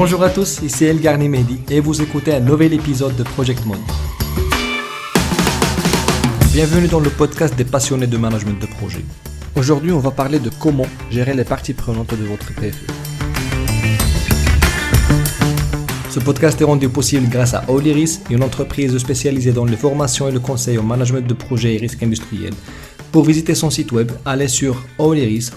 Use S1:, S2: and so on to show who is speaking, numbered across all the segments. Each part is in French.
S1: Bonjour à tous, ici El Garni Mehdi et vous écoutez un nouvel épisode de Project Mode. Bienvenue dans le podcast des passionnés de management de projet. Aujourd'hui, on va parler de comment gérer les parties prenantes de votre PFE. Ce podcast est rendu possible grâce à Oliris, une entreprise spécialisée dans les formations et le conseil au management de projets et risques industriels. Pour visiter son site web, allez sur oliris.net.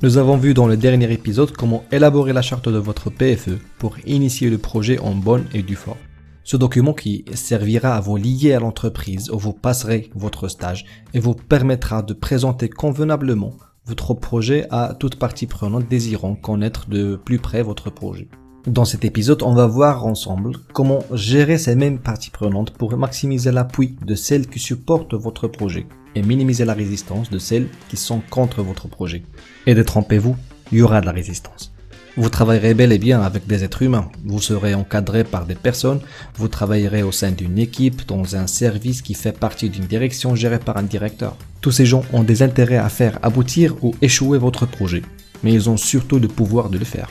S1: Nous avons vu dans le dernier épisode comment élaborer la charte de votre PFE pour initier le projet en bonne et due forme. Ce document qui servira à vous lier à l'entreprise où vous passerez votre stage et vous permettra de présenter convenablement votre projet à toute partie prenante désirant connaître de plus près votre projet. Dans cet épisode, on va voir ensemble comment gérer ces mêmes parties prenantes pour maximiser l'appui de celles qui supportent votre projet et minimiser la résistance de celles qui sont contre votre projet. Et détrompez-vous, il y aura de la résistance. Vous travaillerez bel et bien avec des êtres humains, vous serez encadré par des personnes, vous travaillerez au sein d'une équipe, dans un service qui fait partie d'une direction gérée par un directeur. Tous ces gens ont des intérêts à faire aboutir ou échouer votre projet, mais ils ont surtout le pouvoir de le faire.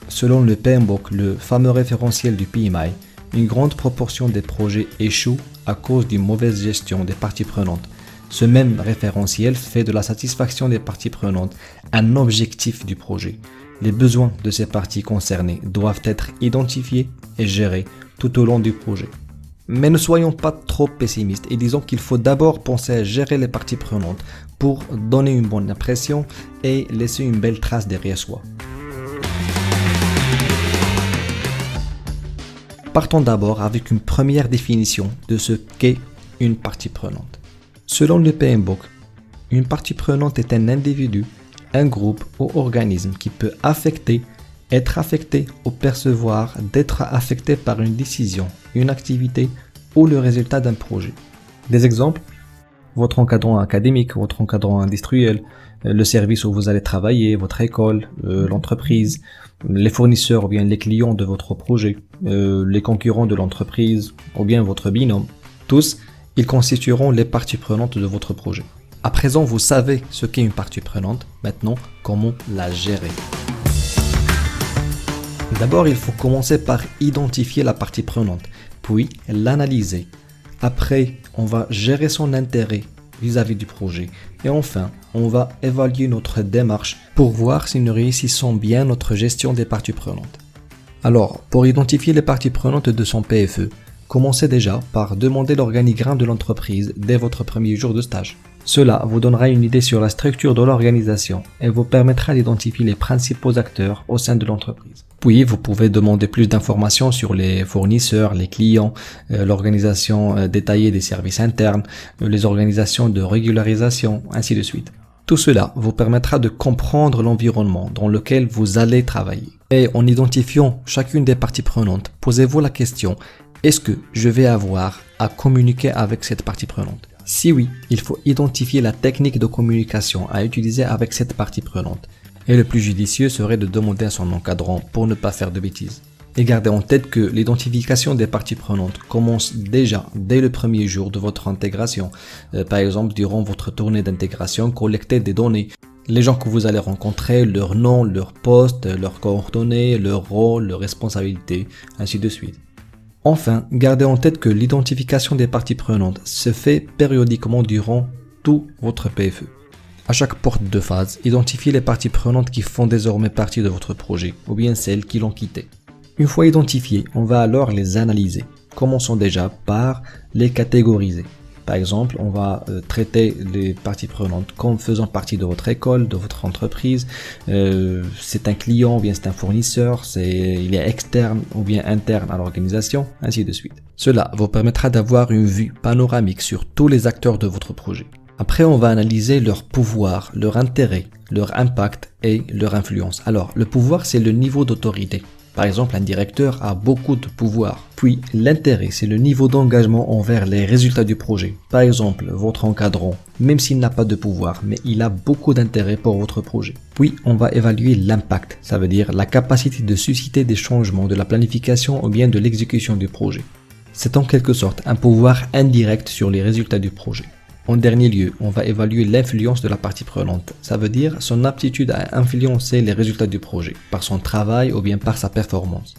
S1: Selon le PMBOK, le fameux référentiel du PMI, une grande proportion des projets échouent à cause d'une mauvaise gestion des parties prenantes. Ce même référentiel fait de la satisfaction des parties prenantes un objectif du projet. Les besoins de ces parties concernées doivent être identifiés et gérés tout au long du projet. Mais ne soyons pas trop pessimistes et disons qu'il faut d'abord penser à gérer les parties prenantes pour donner une bonne impression et laisser une belle trace derrière soi. Partons d'abord avec une première définition de ce qu'est une partie prenante. Selon le PMBOK, une partie prenante est un individu, un groupe ou organisme qui peut être affecté ou percevoir d'être affecté par une décision, une activité ou le résultat d'un projet. Des exemples: votre encadrant académique, votre encadrant industriel, le service où vous allez travailler, votre école, l'entreprise, les fournisseurs ou bien les clients de votre projet, les concurrents de l'entreprise ou bien votre binôme. Tous, ils constitueront les parties prenantes de votre projet. À présent, vous savez ce qu'est une partie prenante. Maintenant, comment la gérer? D'abord, il faut commencer par identifier la partie prenante, puis l'analyser. Après, on va gérer son intérêt vis-à-vis du projet. Et enfin, on va évaluer notre démarche pour voir si nous réussissons bien notre gestion des parties prenantes. Alors, pour identifier les parties prenantes de son PFE, commencez déjà par demander l'organigramme de l'entreprise dès votre premier jour de stage. Cela vous donnera une idée sur la structure de l'organisation et vous permettra d'identifier les principaux acteurs au sein de l'entreprise. Puis, vous pouvez demander plus d'informations sur les fournisseurs, les clients, l'organisation détaillée des services internes, les organisations de régularisation, ainsi de suite. Tout cela vous permettra de comprendre l'environnement dans lequel vous allez travailler. Et en identifiant chacune des parties prenantes, posez-vous la question: est-ce que je vais avoir à communiquer avec cette partie prenante? Si oui, il faut identifier la technique de communication à utiliser avec cette partie prenante. Et le plus judicieux serait de demander à son encadrant pour ne pas faire de bêtises. Et gardez en tête que l'identification des parties prenantes commence déjà dès le premier jour de votre intégration. Par exemple, durant votre tournée d'intégration, collectez des données. Les gens que vous allez rencontrer, leur nom, leur poste, leurs coordonnées, leur rôle, leurs responsabilités, ainsi de suite. Enfin, gardez en tête que l'identification des parties prenantes se fait périodiquement durant tout votre PFE. À chaque porte de phase, identifiez les parties prenantes qui font désormais partie de votre projet, ou bien celles qui l'ont quitté. Une fois identifiées, on va alors les analyser. Commençons déjà par les catégoriser. Par exemple, on va traiter les parties prenantes comme faisant partie de votre école, de votre entreprise. C'est un client ou bien c'est un fournisseur, il est externe ou bien interne à l'organisation, ainsi de suite. Cela vous permettra d'avoir une vue panoramique sur tous les acteurs de votre projet. Après, on va analyser leur pouvoir, leur intérêt, leur impact et leur influence. Alors, le pouvoir, c'est le niveau d'autorité. Par exemple, un directeur a beaucoup de pouvoir. Puis, l'intérêt, c'est le niveau d'engagement envers les résultats du projet. Par exemple, votre encadrant, même s'il n'a pas de pouvoir, mais il a beaucoup d'intérêt pour votre projet. Puis, on va évaluer l'impact, ça veut dire la capacité de susciter des changements de la planification ou bien de l'exécution du projet. C'est en quelque sorte un pouvoir indirect sur les résultats du projet. En dernier lieu, on va évaluer l'influence de la partie prenante. Ça veut dire son aptitude à influencer les résultats du projet, par son travail ou bien par sa performance.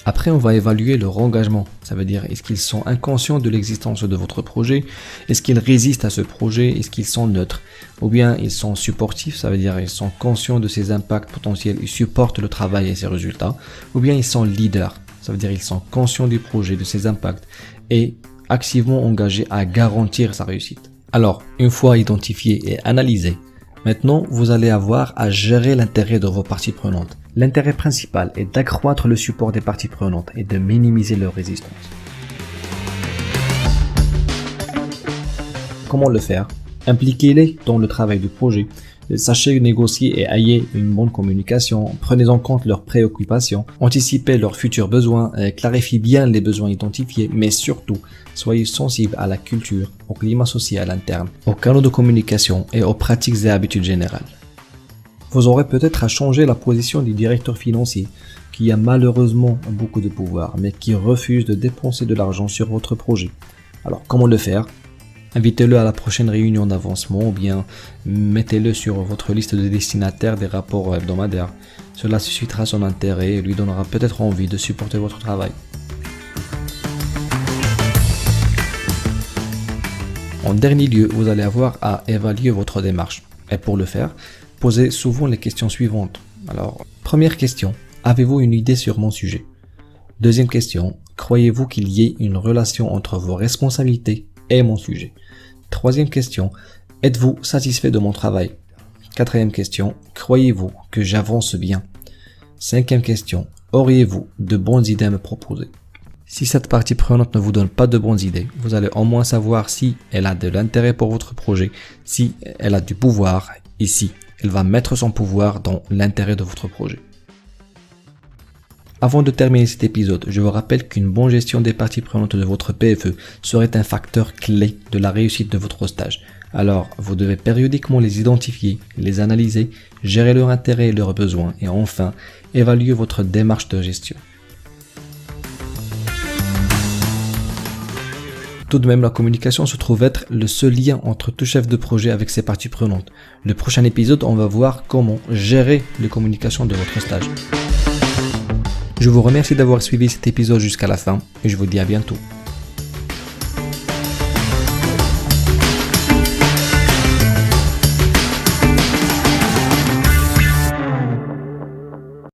S1: Après, on va évaluer leur engagement. Ça veut dire, est-ce qu'ils sont inconscients de l'existence de votre projet? Est-ce qu'ils résistent à ce projet? Est-ce qu'ils sont neutres? Ou bien ils sont supportifs, ça veut dire ils sont conscients de ses impacts potentiels, ils supportent le travail et ses résultats. Ou bien ils sont leaders, ça veut dire ils sont conscients du projet, de ses impacts et activement engagés à garantir sa réussite. Alors, une fois identifié et analysé, maintenant vous allez avoir à gérer l'intérêt de vos parties prenantes. L'intérêt principal est d'accroître le support des parties prenantes et de minimiser leur résistance. Comment le faire? Impliquez-les dans le travail du projet. Sachez négocier et ayez une bonne communication. Prenez en compte leurs préoccupations. Anticipez leurs futurs besoins. Clarifiez bien les besoins identifiés. Mais surtout, soyez sensibles à la culture, au climat social interne, aux canaux de communication et aux pratiques et habitudes générales. Vous aurez peut-être à changer la position du directeur financier, qui a malheureusement beaucoup de pouvoir, mais qui refuse de dépenser de l'argent sur votre projet. Alors, comment le faire? Invitez-le à la prochaine réunion d'avancement ou bien mettez-le sur votre liste de destinataires des rapports hebdomadaires. Cela suscitera son intérêt et lui donnera peut-être envie de supporter votre travail. En dernier lieu, vous allez avoir à évaluer votre démarche. Et pour le faire, posez souvent les questions suivantes. Alors, première question, avez-vous une idée sur mon sujet? Deuxième question, croyez-vous qu'il y ait une relation entre vos responsabilités et mon sujet? Troisième question, êtes-vous satisfait de mon travail? Quatrième question, croyez-vous que j'avance bien? Cinquième question, auriez-vous de bonnes idées à me proposer? Si cette partie prenante ne vous donne pas de bonnes idées, vous allez au moins savoir si elle a de l'intérêt pour votre projet, si elle a du pouvoir et si elle va mettre son pouvoir dans l'intérêt de votre projet. Avant de terminer cet épisode, je vous rappelle qu'une bonne gestion des parties prenantes de votre PFE serait un facteur clé de la réussite de votre stage. Alors, vous devez périodiquement les identifier, les analyser, gérer leurs intérêts et leurs besoins et enfin, évaluer votre démarche de gestion. Tout de même, la communication se trouve être le seul lien entre tout chef de projet avec ses parties prenantes. Le prochain épisode, on va voir comment gérer les communications de votre stage. Je vous remercie d'avoir suivi cet épisode jusqu'à la fin et je vous dis à bientôt.